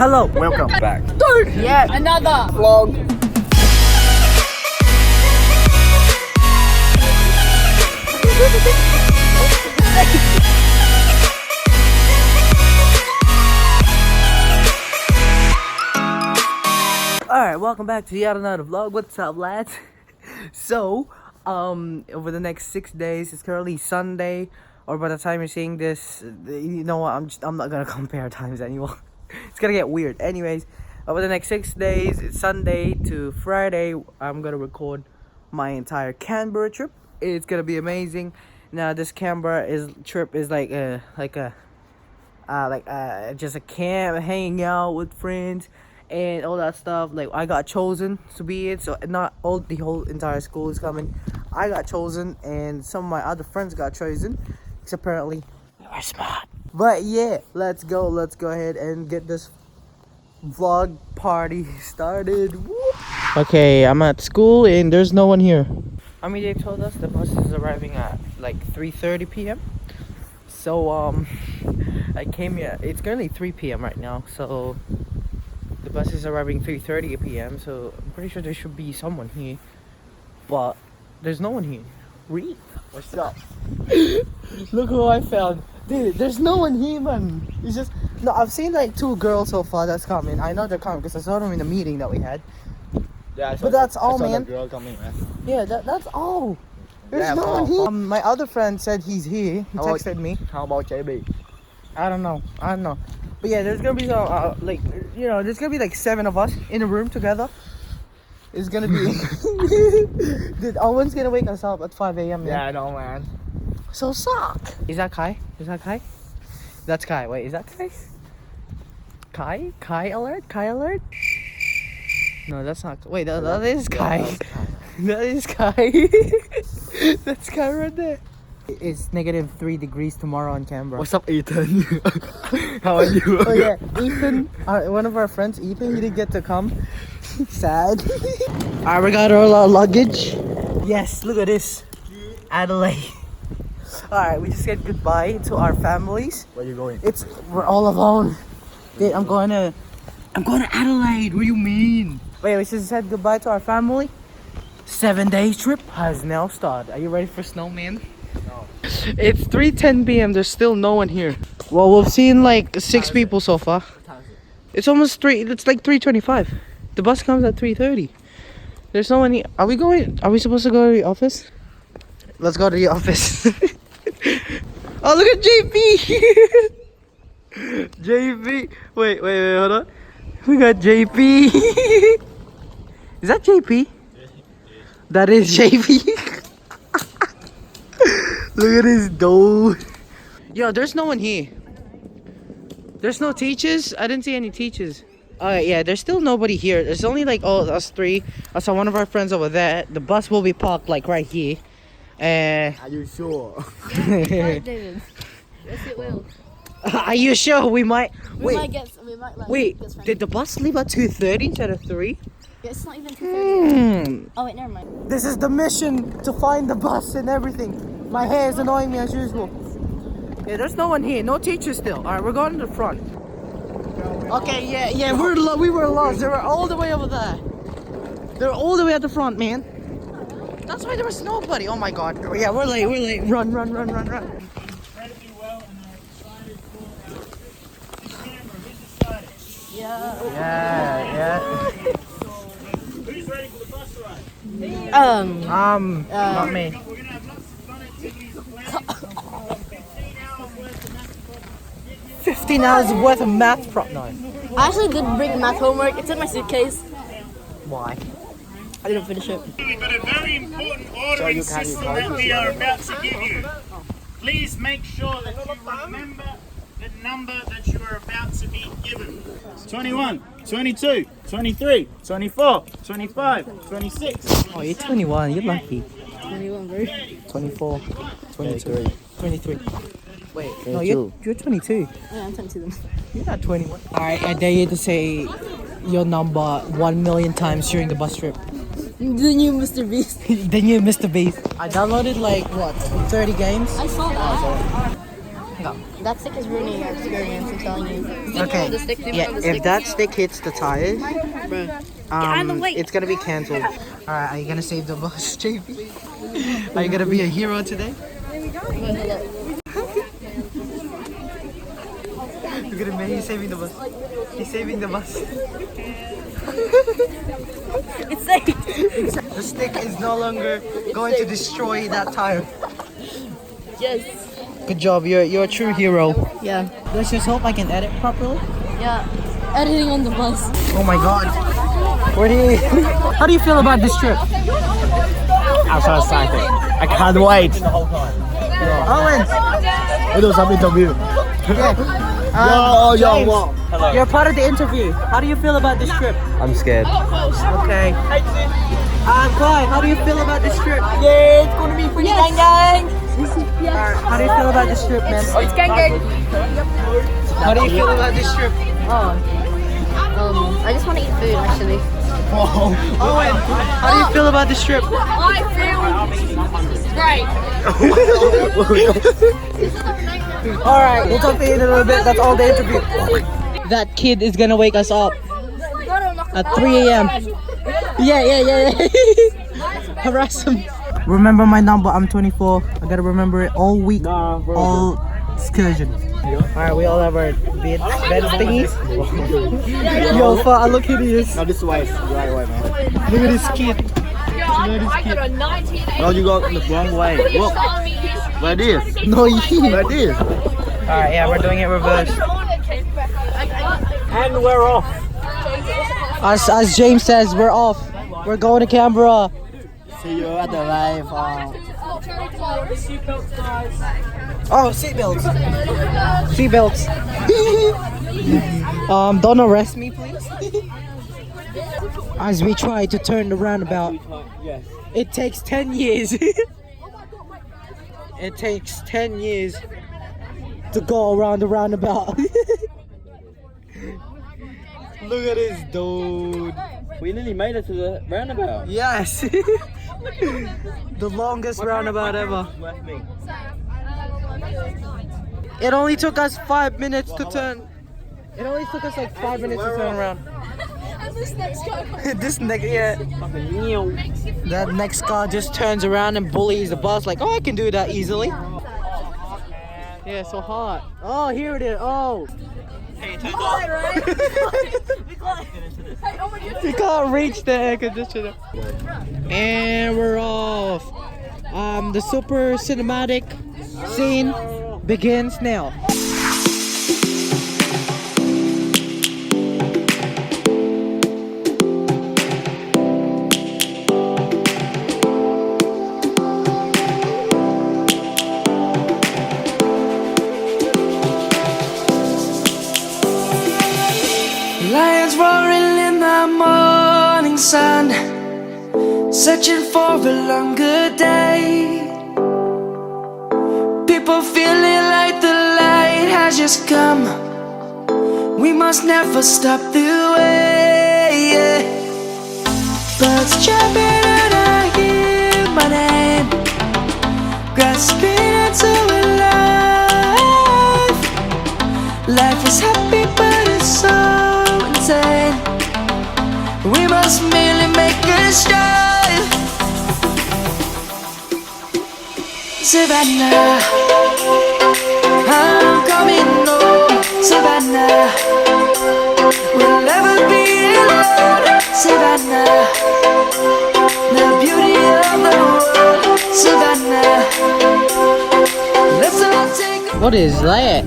Hello, welcome back. Yeah, another vlog. Alright, welcome back to yet another vlog. What's up, lads? So, over the next 6 days, it's currently Sunday, or by the time you're seeing this, you know what, I'm not gonna compare times anymore. It's gonna get weird. Anyways, over the next 6 days, it's Sunday to Friday, I'm gonna record my entire Canberra trip. It's gonna be amazing. Now, this Canberra trip is just a camp, hanging out with friends and all that stuff. Like, I got chosen to be it, so not all the whole entire school is coming. I got chosen, and some of my other friends got chosen, because apparently we were smart. But yeah, let's go ahead and get this vlog party started. Woo! Okay, I'm at school and there's no one here. I mean, they told us the bus is arriving at like 3:30 p.m. So I came here. It's currently 3 p.m. right now, so the bus is arriving 3:30 p.m. So I'm pretty sure there should be someone here, but there's no one here. Reed, what's up? Look who I found. Dude, there's no one here, man. It's just no. I've seen like 2 girls so far that's coming. I know they're coming because I saw them in the meeting that we had. Yeah, but that's all, man. Girl coming, man. Yeah, that's all. There's no one here. My other friend said he's here. He texted me. How about JB? I don't know. But yeah, there's gonna be some there's gonna be like 7 of us in a room together. It's gonna be dude, Owen's gonna wake us up at 5 a.m. Yeah, I know, man. So suck. Is that Kai? That's Kai. Wait, is that Kai? Kai alert? No, that's not. Wait, that is Kai. That is Kai. That's Kai right there. It's -3 degrees tomorrow in Canberra. What's up, Ethan? How are you? Oh yeah, Ethan, one of our friends, Ethan, he didn't get to come. Sad. Alright, we got all our luggage. Yes, look at this. Adelaide. Alright, we just said goodbye to our families. Where you going? We're all alone. Dude, I'm going to Adelaide. What do you mean? Wait, we just said goodbye to our family. 7-day trip has now started. Are you ready for snowman? No. It's 3:10 p.m. There's still no one here. Well, we've seen like 6 people so far. It's almost 3. It's like 3:25. The bus comes at 3:30. There's no one here. Are we supposed to go to the office? Let's go to the office. Oh, look at JP. JP. Wait, hold on. We got JP. Is that JP? That is JP. Look at this dude. Yo, there's no one here. There's no teachers. I didn't see any teachers. Alright, yeah, there's still nobody here. There's only like us 3. I saw one of our friends over there. The bus will be parked like right here. Are you sure? Yes, David. Yes, it will. Are you sure? We might Wait, did the bus leave at 2:30 instead of 3? Yeah, it's not even 2:30. Oh wait, never mind. This is the mission to find the bus and everything. My hair is annoying me as usual. Yeah, there's no one here. No teachers still. Alright, we're going to the front. Okay, yeah, we were lost. They were all the way over there. They're all the way at the front, man. That's why there was nobody. Oh my god. Yeah, we're late. Run. Incredibly well, and are excited for this camera. Who's excited? Yeah. Who's ready for the bus ride? Not me. We're going to have lots of fun activities planned. 15 hours worth of math problems. 15 hours worth of math prop. No. I actually did bring math homework. It's in my suitcase. Why? I didn't finish it. We've got a very important ordering system that we are about to give you. Please make sure that you remember the number that you are about to be given. 21, 22, 23, 24, 25, 26. Oh, you're 21. You're lucky. 21, bro. 24, 22, 23. Wait, no, you're 22. Yeah, I'm 22 then. You're not 21. Alright, I dare you to say your number 1 million times during the bus trip. The new Mr. Beast. The new Mr. Beast. I downloaded like, what, 30 games? I saw that. Hang on. That stick is ruining your experience, I'm telling you. Okay. Yeah, if that stick hits the tires, it's gonna be cancelled. Alright, are you gonna save the bus, JP? Are you gonna be a hero today? Look at him, man. He's saving the bus. He's saving the bus. It's safe. The stick is no longer going to destroy that tire. Yes. Good job. You're a true hero. Yeah. Let's just hope I can edit properly. Yeah. Editing on the bus. Oh my god. How do you feel about this trip? I'm so excited. I can't wait. Owen. We do some interview. James, wow. Hello. you're part of the interview. How do you feel about this trip? I'm scared. Okay. Clyde, how do you feel about this trip? Yeah, it's gonna be pretty gang gang. How do you feel about this trip, man? It's gang gang. How do you feel about this trip? I just want to eat food actually. Owen, how do you feel about this trip? I feel great. Alright, we'll talk to you in a little bit. That's all the interview. That kid is gonna wake us up at 3 a.m. Yeah. Harass him. Remember my number, I'm 24. I gotta remember it all week, all excursion. Alright, we all have our bed thingies. Yo, fuck, I look hideous. No, this way. Right way, man. Look at this kid. No, you go the wrong way. Look. Like this. No, you. Like this. Alright, yeah, we're doing it reverse. And we're off. As James says, we're off. We're going to Canberra. See you at the live. Oh, seatbelts. Seatbelts. Don't arrest me, please. As we try to turn the roundabout, it takes 10 years. It takes 10 years to go around the roundabout. Look at this dude. We nearly made it to the roundabout. Yes. The longest roundabout ever. It only took us 5 minutes to turn. It only took us like 5 minutes to turn around. This next, yeah. That next car just turns around and bullies the bus like, oh, I can do that easily. Yeah, so hot. Oh, here it is. Oh. We can't reach the air conditioner. And we're off. The super cinematic scene begins now. Lions roaring in the morning sun, searching for a longer day. People feeling like the light has just come. We must never stop the way. Birds chirping and I hear my name, grasping into a life. Life is happy but it's so insane. We must merely make a strive. Savannah, I'm coming home. Savannah, we'll never be alone. Savannah, the beauty of the world. Savannah, let's all take a What is that?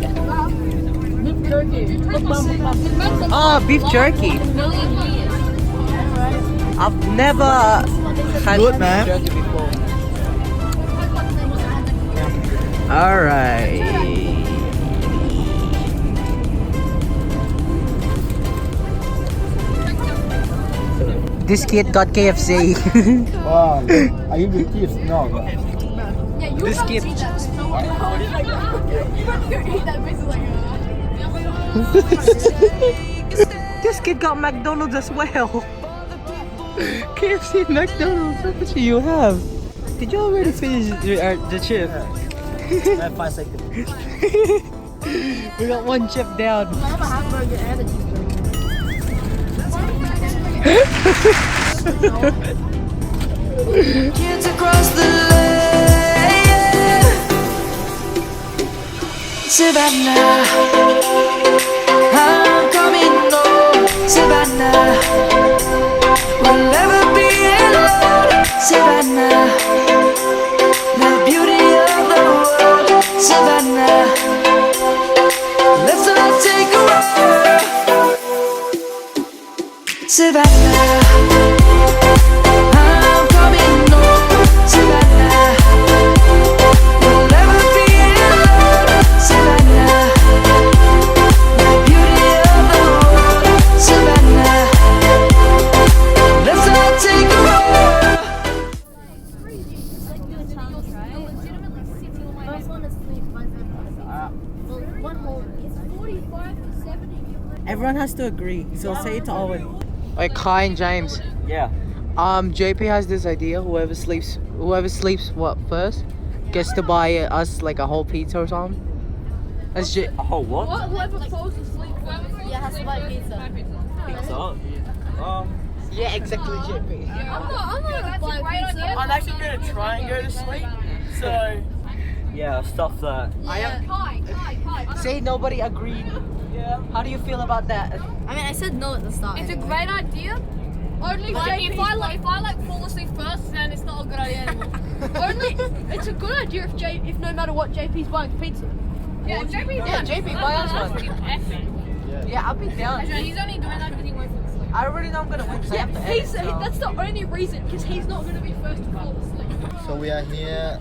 Oh, beef jerky. I've never had Good, beef man. jerky before. Alright. This kid got KFC. Wow. Are you with kids? No. This kid. This kid got McDonald's as well. KFC, McDonald's. How much do you have? Did you already finish the chip? 5 seconds. We got one chip down. I have a hamburger and a cheeseburger. Kids across the lane, Savannah, I'm coming home, Savannah, we'll never be alone, Savannah, the beauty of the world, Savannah, let's all take a walk, Savannah. Everyone has to agree, so say it to Owen. Like Kai and James. Yeah. JP has this idea. Whoever sleeps what first gets to buy us like a whole pizza or something. That's A whole what? Whoever falls asleep, yeah, has to buy pizza. Pizza. yeah, exactly, JP. I'm not gonna buy pizza. I'm actually gonna try and go to sleep. So Yeah, stuff that. Kai. Say nobody agreed. yeah. How do you feel about that? I mean, I said no at the start. It's a great idea. Only if I fall asleep first, then it's not a good idea anymore. Only it's a good idea if no matter what JP's buying pizza. Yeah, JP, buy us one. Yeah, I'll be down. He's only doing that because he wants to sleep. I already know I'm gonna win. So I have to edit, so. That's the only reason, because he's not going to be first to fall asleep. So we are here.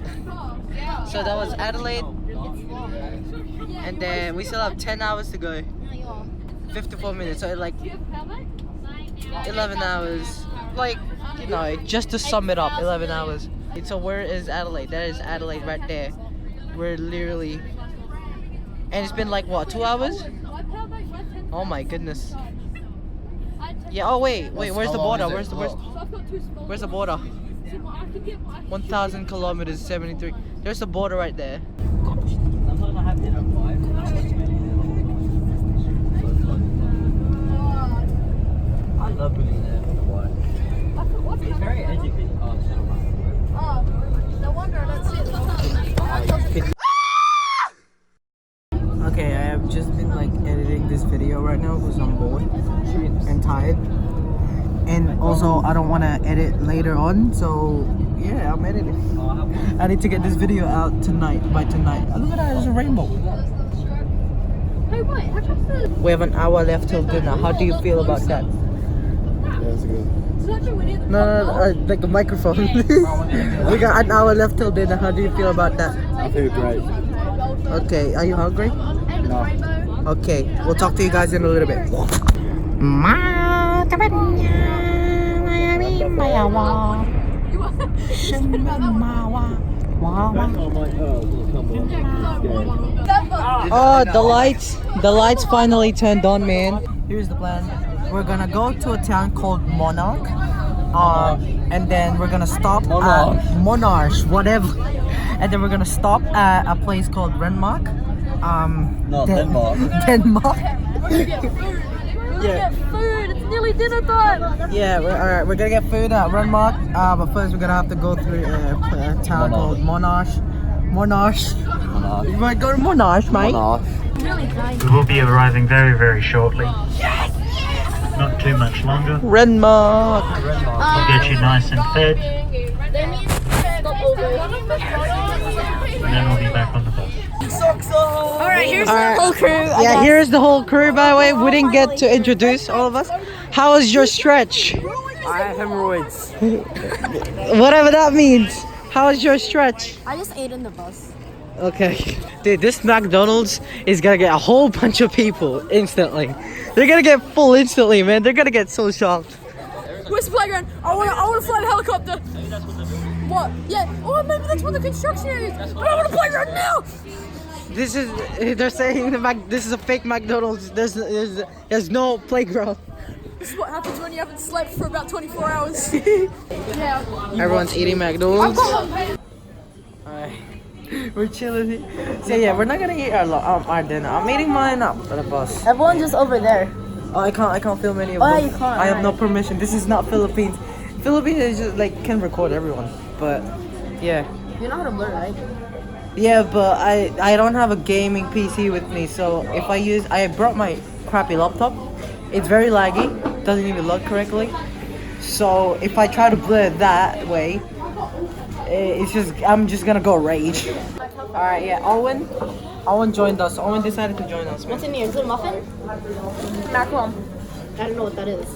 So that was Adelaide, and then we still have 10 hours to go. 54 minutes, so like 11 hours. Like, you know, just to sum it up, 11 hours. So where is Adelaide? That is Adelaide right there. We're literally, and it's been like what, 2 hours? Oh my goodness. Yeah. Oh wait. Where's the border? Where's the border? 1,000 kilometers, 73. There's the border right there. I love being there for the wife. It's very educated. No wonder I don't see it. Okay, I have just been like editing this video right now because I'm bored and tired. And also I don't want to edit later on, so yeah, I'm editing. I need to get this video out by tonight. Oh, look at that, there's a rainbow. Hey, wait, how come We have an hour left till dinner. How do you feel about that? That's good. No, like a microphone. We got an hour left till dinner. How do you feel about that? I feel great. Okay, are you hungry? No. Okay, we'll talk to you guys in a little bit. Oh, the lights finally turned on, man. Here's the plan. We're gonna go to a town called Monarch, and then we're gonna stop at Monarch, whatever, and then we're gonna stop at a place called Renmark. No, Denmark. Denmark. get food? It's nearly dinner time. Yeah, alright, we're gonna get food at Renmark, but first we're gonna have to go through a town called Monarch. You might go to Monarch, mate. We will be arriving very, very shortly. Not too much longer. Renmark. We'll get you nice and fed, and then we'll be back on the bus. Alright, here's the whole crew. Yeah, here's the whole crew, by the way. We didn't get to introduce all of us. How was your stretch? I have hemorrhoids. Whatever that means. How was your stretch? I just ate in the bus. Okay. Dude, this McDonald's is gonna get a whole bunch of people instantly. They're gonna get full instantly, man. They're gonna get so shocked. Where's the playground? I want to fly the helicopter. What? Yeah. Oh, maybe that's what the construction area is. But I want to playground now. This is, they're saying this is a fake McDonald's. There's no playground. This is what happens when you haven't slept for about 24 hours. Yeah. Everyone's eating McDonald's. Alright. We're chilling here. So yeah, we're not gonna eat our dinner. I'm eating mine up at the bus. Everyone's just over there. Oh, I can't film any of Oh, them. you can't, I have no right. permission. This is not Philippines. Philippines is just like can record everyone, but yeah. You know how to blur, right? Yeah, but I don't have a gaming PC with me, so if I brought my crappy laptop. It's very laggy, doesn't even load correctly. So if I try to blur it that way, I'm just gonna go rage. All right, yeah, Owen joined us. Owen decided to join us. What's in here? Is it a muffin? Macaron. I don't know what that is.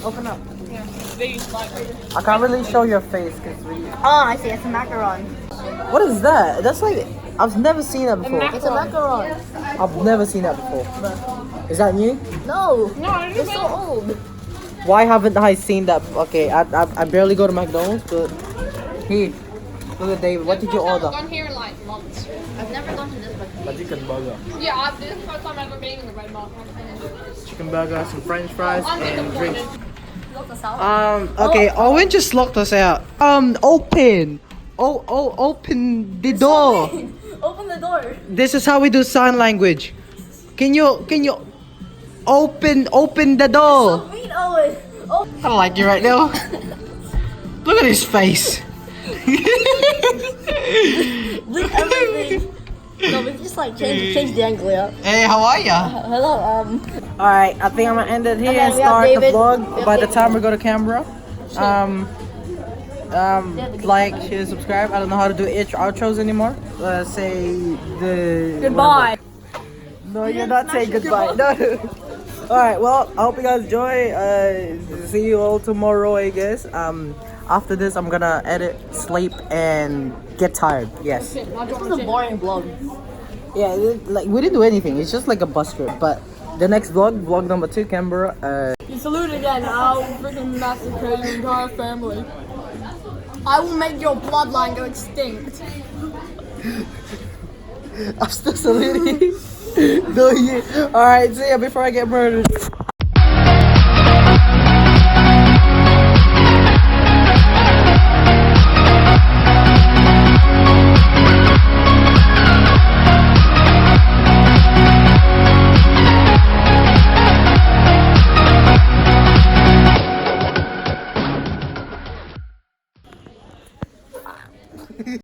Open up. I can't really show your face because Oh, I see. It's a macaron. What is that? That's like I've never seen that before. It's a macaron. I've never seen that before. Is that new? No. It's so old. Why haven't I seen that? Okay, I barely go to McDonald's, but here, look at David. What did you order? I've gone here in like months. I've never gone to this one. A chicken burger. Yeah, this is the first time I've ever been in the Red Mark. Chicken burger, some French fries, and drinks. Look us out. Okay, Owen just locked us out. Open the door. Open the door. This is how we do sign language. Can you open the door? Mean Owen. Oh. I don't like you right now. Look at his face. Look everything. No, we just like change the angle, yeah. Hey, how are ya? Hello, Alright, I think I'm gonna end it here Okay, and we have start the David. vlog. We By have the time David. we go to Canberra. Like, share, subscribe. I don't know how to do outros anymore. Say the goodbye. No, you're not saying goodbye. No. Alright, well, I hope you guys enjoy. See you all tomorrow, I guess. After this, I'm gonna edit, sleep, and get tired. Yes. This is a boring vlog. Yeah, like we didn't do anything. It's just like a bus trip. But the next vlog number 2, Canberra. You salute again. I'll freaking massacre your entire family. I will make your bloodline go extinct. I'm still saluting. No, yeah. Alright, see ya before I get murdered.